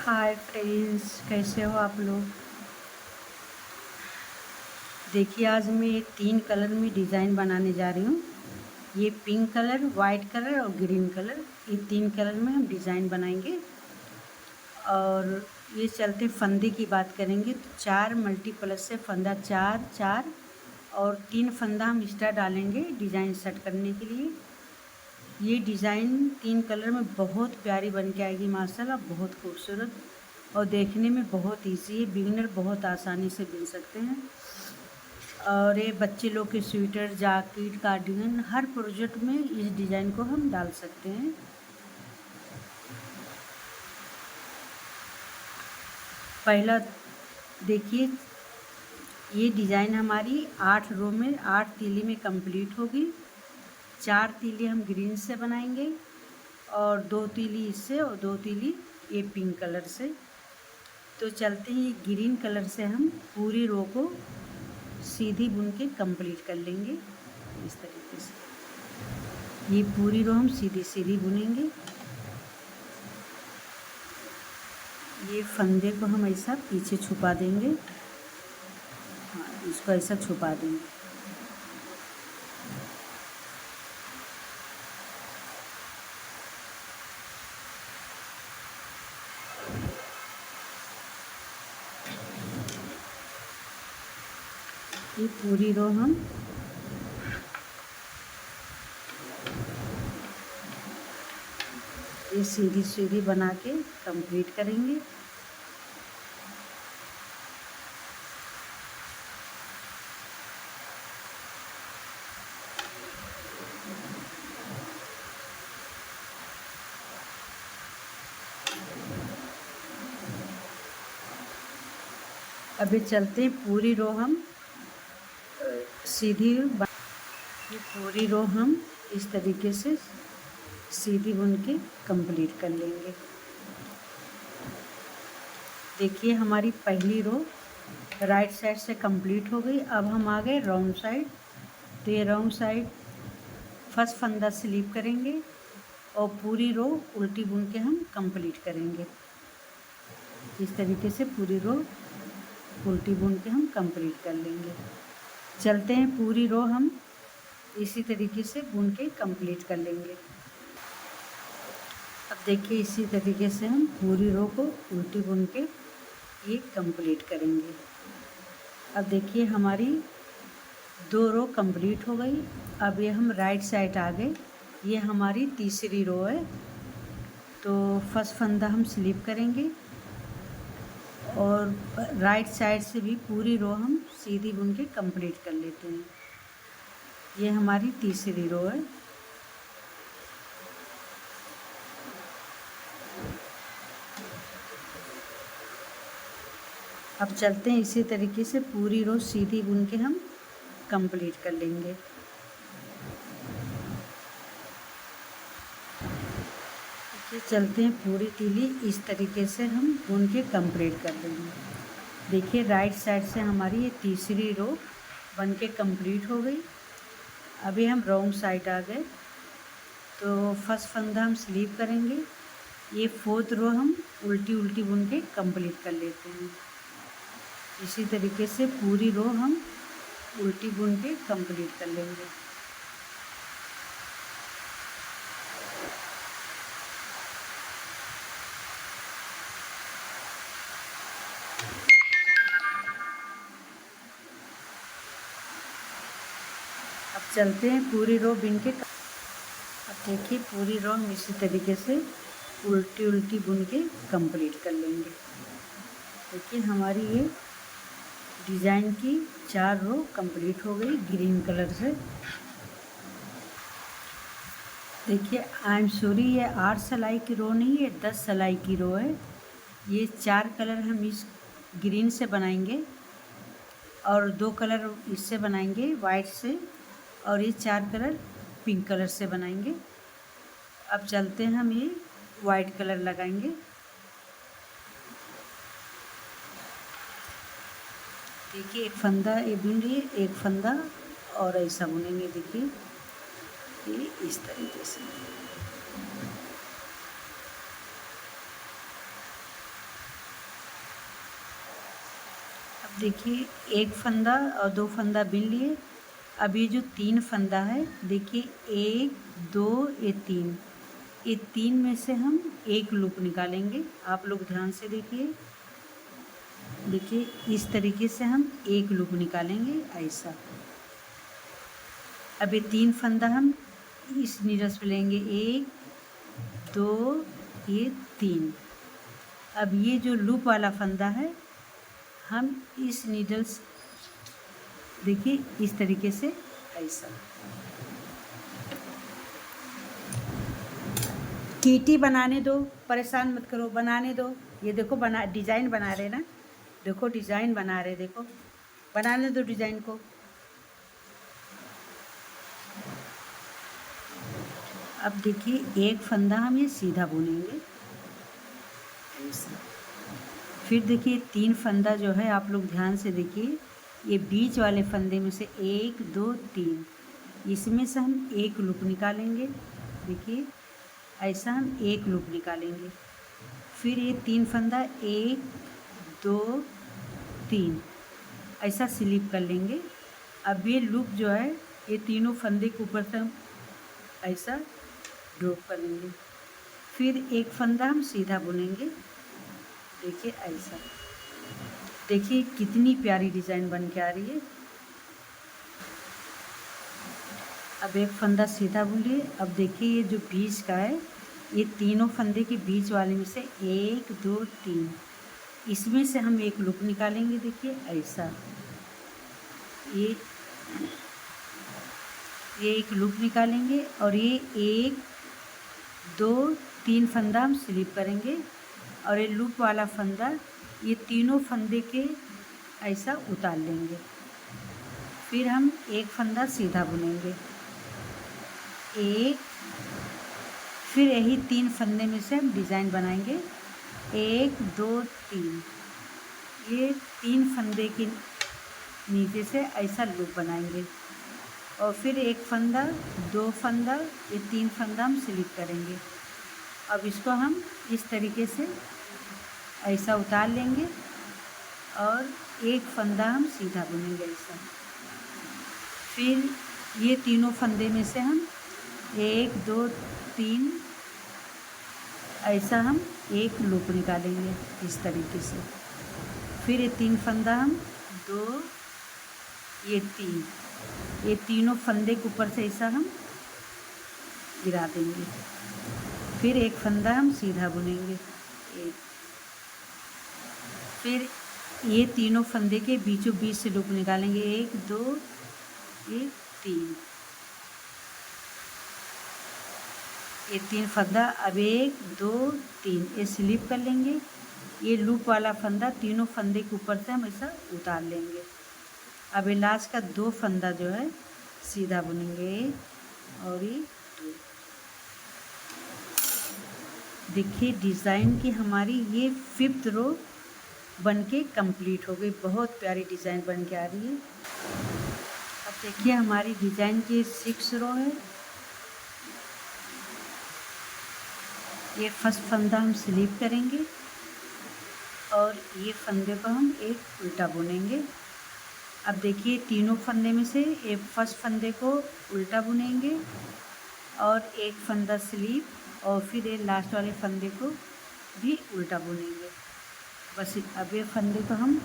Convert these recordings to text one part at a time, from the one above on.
Hi friends, कैसे हो आप लोग। देखिए, आज मैं ये 3 कलर में डिज़ाइन बनाने जा रही हूँ। ये पिंक कलर, वाइट कलर और ग्रीन कलर, ये 3 कलर में हम डिज़ाइन बनाएंगे। और ये चलते फंदे की बात करेंगे तो 4 मल्टीप्लस से फंदा 4 4 और 3 फंदा हम एक्स्ट्रा डालेंगे डिज़ाइन सेट करने के लिए। ये डिज़ाइन 3 कलर में बहुत प्यारी बन के आएगी माशाल्लाह, बहुत खूबसूरत और देखने में बहुत ईजी है। बिगिनर बहुत आसानी से बुन सकते हैं। और ये बच्चे लोग के स्वेटर, जैकेट, कार्डिगन, हर प्रोजेक्ट में इस डिज़ाइन को हम डाल सकते हैं। पहला देखिए, ये डिज़ाइन हमारी 8 रो में 8 तीली में कंप्लीट होगी। 4 तीली हम ग्रीन से बनाएंगे और 2 तीली इससे और 2 तीली ये पिंक कलर से। तो चलते हैं, ये ग्रीन कलर से हम पूरी रो को सीधी बुन के कंप्लीट कर लेंगे। इस तरीके से ये पूरी रो हम सीधी सीधी बुनेंगे। ये फंदे को हम ऐसा पीछे छुपा देंगे। हाँ, इसको ऐसा छुपा देंगे। ये पूरी रो हम ये सीधी सीधी बना के कंप्लीट करेंगे। अभी चलते पूरी रो हम सीधी ये पूरी रो हम इस तरीके से सीधी बुन के कंप्लीट कर लेंगे। देखिए, हमारी पहली रो राइट साइड से कंप्लीट हो गई। अब हम आ गए राउंड साइड। तो ये राउंड साइड फर्स्ट फंदा स्लिप करेंगे और पूरी रो उल्टी बुन के हम कंप्लीट करेंगे। इस तरीके से पूरी रो उल्टी बुन के हम कंप्लीट कर लेंगे। चलते हैं, पूरी रो हम इसी तरीके से बुन के कंप्लीट कर लेंगे। अब देखिए, इसी तरीके से हम पूरी रो को उल्टी बुन के ये कंप्लीट करेंगे। अब देखिए, हमारी 2 रो कंप्लीट हो गई। अब ये हम राइट साइड आ गए। ये हमारी तीसरी रो है। तो फर्स्ट फंदा हम स्लिप करेंगे और राइट साइड से भी पूरी रो हम सीधी बुन के कंप्लीट कर लेते हैं। ये हमारी तीसरी रो है। अब चलते हैं, इसी तरीके से पूरी रो सीधी बुन के हम कंप्लीट कर लेंगे। देखिए, चलते हैं, पूरी तीली इस तरीके से हम बुन के कंप्लीट कर देंगे। देखिए, राइट साइड से हमारी ये तीसरी रो बन के कंप्लीट हो गई। अभी हम रॉन्ग साइड आ गए। तो फर्स्ट फंदा हम स्लीप करेंगे। ये फोर्थ रो हम उल्टी उल्टी बुन के कंप्लीट कर लेते हैं। इसी तरीके से पूरी रो हम उल्टी बुन के कंप्लीट कर लेंगे। अब चलते हैं, पूरी रो बिन के। अब देखिए, पूरी रो हम इसी तरीके से उल्टी उल्टी बुन के कंप्लीट कर लेंगे। देखिए, हमारी ये डिज़ाइन की 4 रो कंप्लीट हो गई ग्रीन कलर से। देखिए, आई एम सॉरी, ये 8 सिलाई की रो नहीं है, 10 सिलाई की रो है। ये 4 कलर हम इस ग्रीन से बनाएंगे और 2 कलर इससे बनाएंगे वाइट से, और ये 4 कलर पिंक कलर से बनाएंगे। अब चलते हैं, हम ये वाइट कलर लगाएंगे। देखिए, एक फंदा ये बुन लिए, एक फंदा और ऐसा बुनेंगे। देखिए, ये इस तरीके से। देखिए एक फंदा और 2 फंदा बिन लिए। अब ये जो 3 फंदा है, देखिए 1, 2, ये 3, ये 3 में से हम एक लूप निकालेंगे। आप लोग ध्यान से देखिए। देखिए इस तरीके से हम एक लूप निकालेंगे ऐसा। अब ये 3 फंदा हम इस नीडल्स पे लेंगे, 1, 2, ये 3। अब ये जो लूप वाला फंदा है, हम इस नीडल्स देखिए इस तरीके से ऐसा। कीटी बनाने दो, परेशान मत करो, बनाने दो। ये देखो बना, डिज़ाइन बना रहे ना, देखो डिज़ाइन बना रहे, देखो बनाने दो डिज़ाइन को। अब देखिए एक फंदा हम ये सीधा बुनेंगे ऐसा। फिर देखिए 3 फंदा जो है, आप लोग ध्यान से देखिए, ये बीच वाले फंदे में से 1, 2, 3, इसमें से हम एक लूप निकालेंगे। देखिए ऐसा हम एक लूप निकालेंगे। फिर ये 3 फंदा 1, 2, 3 ऐसा स्लिप कर लेंगे। अब ये लूप जो है, ये तीनों फंदे के ऊपर से हम ऐसा ड्रॉप करेंगे। फिर एक फंदा हम सीधा बुनेंगे, देखिए ऐसा। देखिए कितनी प्यारी डिज़ाइन बन के आ रही है। अब एक फंदा सीधा बुनिए। अब देखिए ये जो बीच का है, ये तीनों फंदे के बीच वाले में से 1, 2, 3, इसमें से हम एक लूप निकालेंगे। देखिए ऐसा, ये एक लूप निकालेंगे और ये 1, 2, 3 फंदा हम स्लिप करेंगे और ये लूप वाला फंदा ये तीनों फंदे के ऐसा उतार लेंगे। फिर हम एक फंदा सीधा बुनेंगे, एक, फिर यही 3 फंदे में से हम डिज़ाइन बनाएंगे, 1, 2, 3, ये 3 फंदे के नीचे से ऐसा लूप बनाएंगे और फिर एक फंदा, 2 फंदा, ये 3 फंदा हम स्लिप करेंगे। अब इसको हम इस तरीके से ऐसा उतार लेंगे और एक फंदा हम सीधा बुनेंगे ऐसा। फिर ये तीनों फंदे में से हम 1, 2, 3 ऐसा हम एक लूप निकालेंगे इस तरीके से। फिर ये 3 फंदा हम 2, ये 3, ये तीनों फंदे के ऊपर से ऐसा हम गिरा देंगे। फिर एक फंदा हम सीधा बुनेंगे, एक, फिर ये तीनों फंदे के बीचों बीच से लूप निकालेंगे, 1, 2, ये 3, ये 3 फंदा। अब 1, 2, 3 ये स्लिप कर लेंगे। ये लूप वाला फंदा तीनों फंदे के ऊपर से हम ऐसा उतार लेंगे। अब ये लास्ट का 2 फंदा जो है सीधा बुनेंगे और ये 2। देखिए डिज़ाइन की हमारी ये 5th रो बनके कंप्लीट हो गई। बहुत प्यारी डिज़ाइन बन के आ रही है। अब देखिए हमारी डिज़ाइन की 6 रो है। ये फर्स्ट फंदा हम स्लिप करेंगे और ये फंदे को हम एक उल्टा बुनेंगे। अब देखिए तीनों फंदे में से एक फर्स्ट फंदे को उल्टा बुनेंगे और एक फंदा स्लिप और फिर ये लास्ट वाले फंदे को भी उल्टा बुनेंगे। बस अब ये फंदे को हम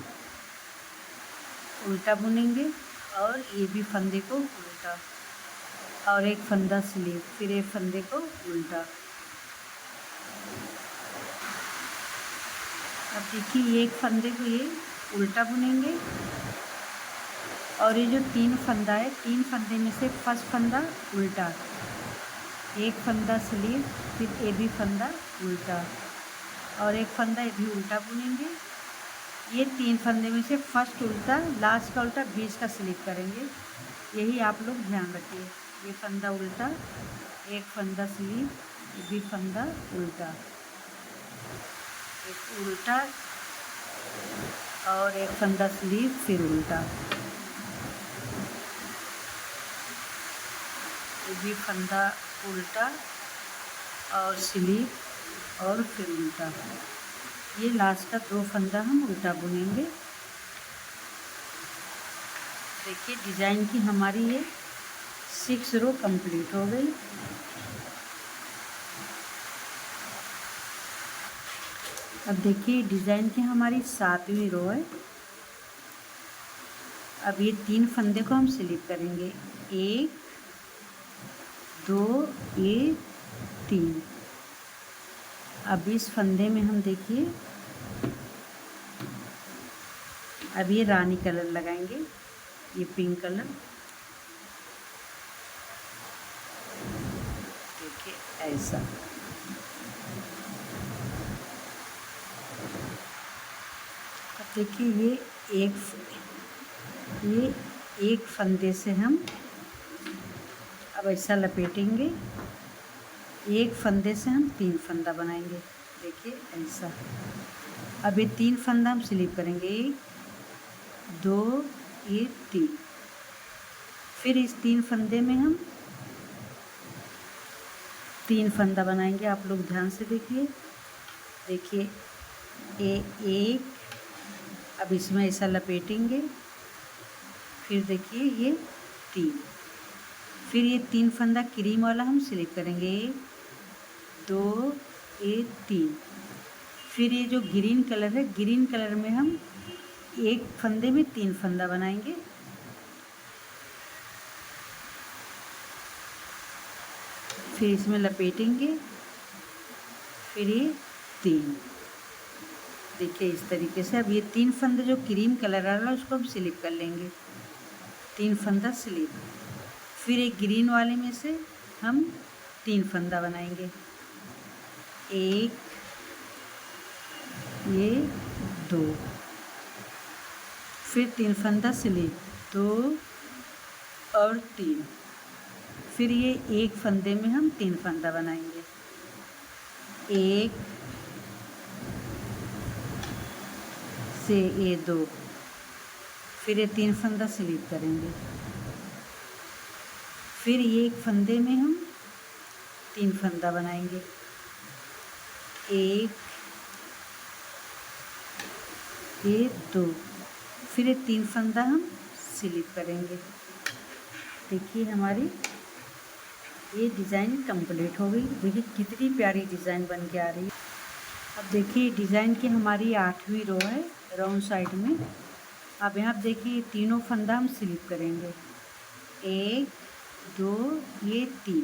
उल्टा बुनेंगे और ये भी फंदे को उल्टा और एक फंदा स्लिप, फिर एक फंदे को उल्टा। अब देखिए एक फंदे को ये उल्टा बुनेंगे और ये जो 3 फंदा है, 3 फंदे में से फर्स्ट फंदा उल्टा, एक फंदा स्लिप, फिर ये भी फंदा उल्टा और एक फंदा ये भी उल्टा बुनेंगे। ये 3 फंदे में से फर्स्ट उल्टा, लास्ट का उल्टा, बीच का स्लिप करेंगे। यही आप लोग ध्यान रखिए। ये फंदा उल्टा, एक फंदा स्लिप, ये भी फंदा उल्टा, एक उल्टा और एक फंदा स्लिप, फिर उल्टा, ये भी फंदा उल्टा और स्लिप और फिर उल्टा। ये लास्ट का 2 फंदा हम उल्टा बुनेंगे देखिए डिज़ाइन की हमारी ये 6 रो कंप्लीट हो गई। अब देखिए डिज़ाइन की हमारी 7वीं रो है। अब ये 3 फंदे को हम स्लिप करेंगे, 1 2 ये 3। अब इस फंदे में हम देखिए अब ये रानी कलर लगाएंगे, ये पिंक कलर, देखिए ऐसा। अब देखिए ये एक फंदे से हम अब ऐसा लपेटेंगे, एक फंदे से हम 3 फंदा बनाएंगे, देखिए ऐसा। अब ये 3 फंदा हम स्लिप करेंगे, 1 2 ये 3। फिर इस 3 फंदे में हम 3 फंदा बनाएंगे। आप लोग ध्यान से देखिए, देखिए एक, अब इसमें ऐसा लपेटेंगे, फिर देखिए ये 3, फिर ये 3 फंदा क्रीम वाला हम स्लिप करेंगे, 1 2 ये 3। फिर ये जो ग्रीन कलर है, ग्रीन कलर में हम एक फंदे में 3 फंदा बनाएंगे, फिर इसमें लपेटेंगे, फिर ये 3, देखिए इस तरीके से। अब ये 3 फंदे जो क्रीम कलर वाला उसको हम स्लिप कर लेंगे, 3 फंदा स्लिप। फिर एक ग्रीन वाले में से हम 3 फंदा बनाएंगे, 1 ये 2, फिर 3 फंदा स्लिप, 2 और 3। फिर ये एक फंदे में हम 3 फंदा बनाएंगे, 1 से ये 2, फिर ये 3 फंदा स्लिप करेंगे। फिर ये एक फंदे में हम 3 फंदा बनाएंगे, 1 ये 2, फिर ये 3 फंदा हम स्लिप करेंगे। देखिए हमारी ये डिज़ाइन कंप्लीट हो गई। देखिए कितनी प्यारी डिज़ाइन बन के आ रही है। अब देखिए डिज़ाइन की हमारी 8वीं रो है राउंड साइड में। अब यहाँ देखिए तीनों फंदा हम स्लिप करेंगे, 1 2 ये 3।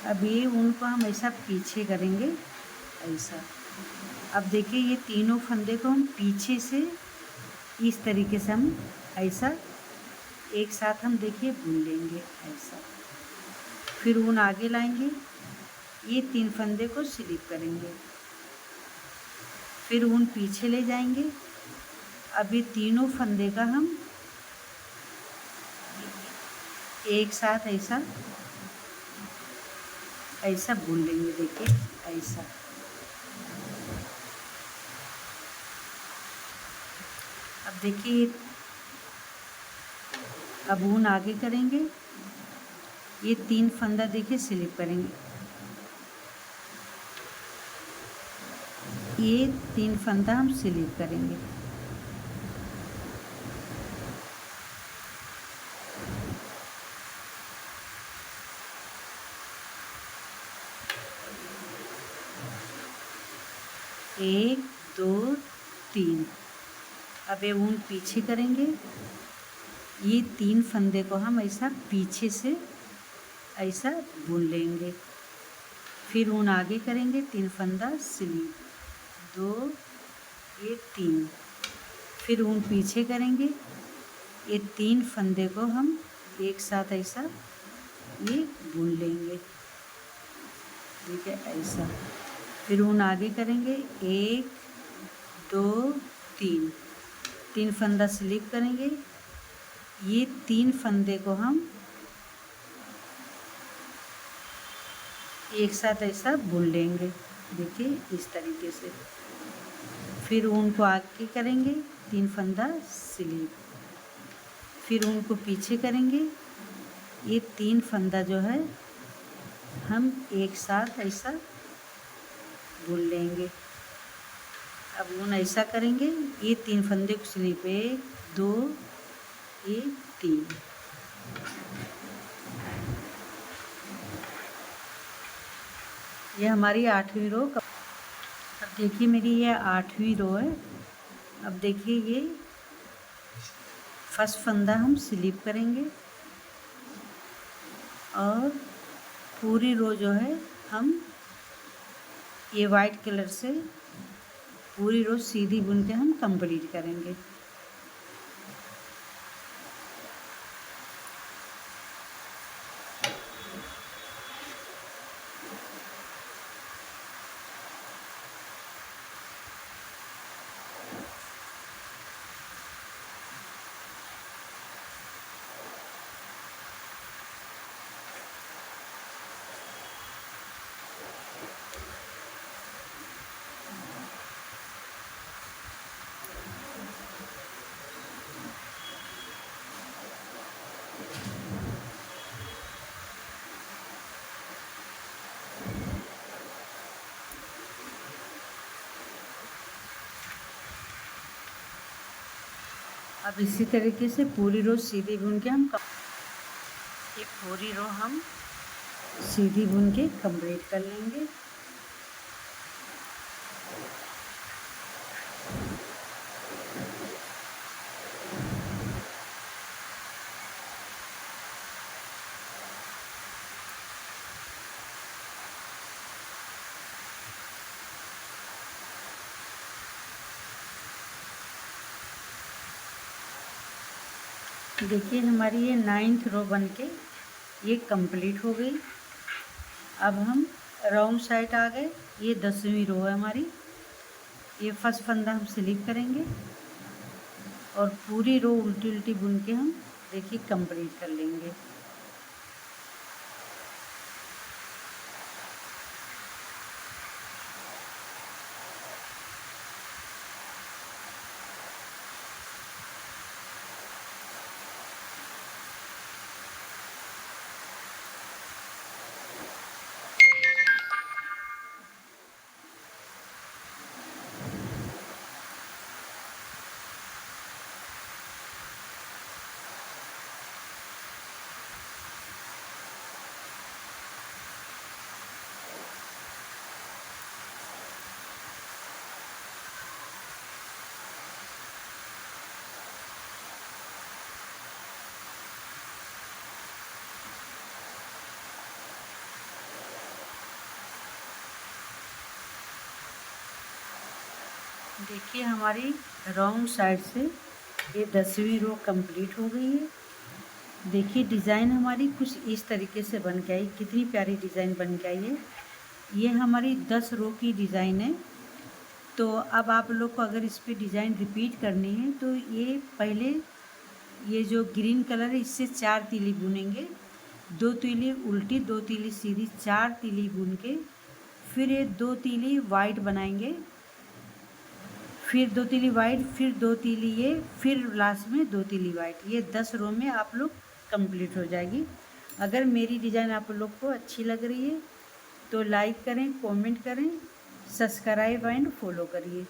अब ये उनको हम ऐसा पीछे करेंगे, ऐसा। अब देखिए ये तीनों फंदे को हम पीछे से इस तरीके से हम ऐसा एक साथ हम देखिए बुन लेंगे, ऐसा। फिर ऊन आगे लाएंगे, ये 3 फंदे को स्लिप करेंगे, फिर ऊन पीछे ले जाएंगे। अब ये तीनों फंदे का हम एक साथ ऐसा ऐसा बुन लेंगे, देखिए ऐसा। अब देखिए अब ऊन आगे करेंगे, ये 3 फंदा देखिए स्लिप करेंगे, ये 3 फंदा हम स्लिप करेंगे, एक 2 3। अब ये ऊन पीछे करेंगे, ये 3 फंदे को हम ऐसा पीछे से ऐसा बुन लेंगे। फिर ऊन आगे करेंगे, 3 फंदा स्लिप, 2 ये 3। फिर ऊन पीछे करेंगे, ये 3 फंदे को हम एक साथ ऐसा ये बुन लेंगे, ठीक है ऐसा। फिर ऊन आगे करेंगे, 1 2 3 फंदा स्लिप करेंगे, ये 3 फंदे को हम एक साथ ऐसा बुन लेंगे, देखिए इस तरीके से। फिर ऊन को आगे करेंगे, 3 फंदा स्लिप, फिर ऊन को पीछे करेंगे, ये 3 फंदा जो है हम एक साथ ऐसा बुन लेंगे। अब ऊन ऐसा करेंगे, ये 3 फंदे को स्लिप, 1 2 ये 3। ये हमारी 8वीं रो। अब देखिए मेरी ये 8वीं रो है। अब देखिए ये फर्स्ट फंदा हम स्लिप करेंगे और पूरी रो जो है हम ये वाइट कलर से पूरी रो सीधी बुन के हम कंप्लीट करेंगे। अब इसी तरीके से पूरी रो सीधी बुन के ये पूरी रो हम सीधी बुन के कंप्लीट कर लेंगे। देखिए हमारी ये 9th रो बन के ये कंप्लीट हो गई। अब हम राउंड साइड आ गए। ये 10वीं रो है हमारी। ये फर्स्ट फंदा हम स्लिप करेंगे और पूरी रो उल्टी उल्टी बुन के हम देखिए कंप्लीट कर लेंगे। देखिए हमारी राउंड साइड से ये 10वीं रो कंप्लीट हो गई है। देखिए डिज़ाइन हमारी कुछ इस तरीके से बन के आई। कितनी प्यारी डिज़ाइन बन के आई है। ये हमारी 10 रो की डिज़ाइन है। तो अब आप लोग को अगर इस पे डिज़ाइन रिपीट करनी है तो ये पहले ये जो ग्रीन कलर है इससे 4 तीली बुनेंगे। 2 तीली उल्टी, 2 तीली सीधी, 4 तीली बुन के फिर ये 2 तीली वाइट बनाएंगे, फिर 2 तीली वाइट, फिर 2 तीली ये, फिर लास्ट में 2 तीली वाइट। ये 10 रो में आप लोग कंप्लीट हो जाएगी। अगर मेरी डिज़ाइन आप लोग को अच्छी लग रही है तो लाइक करें, कमेंट करें, सब्सक्राइब एंड फॉलो करिए।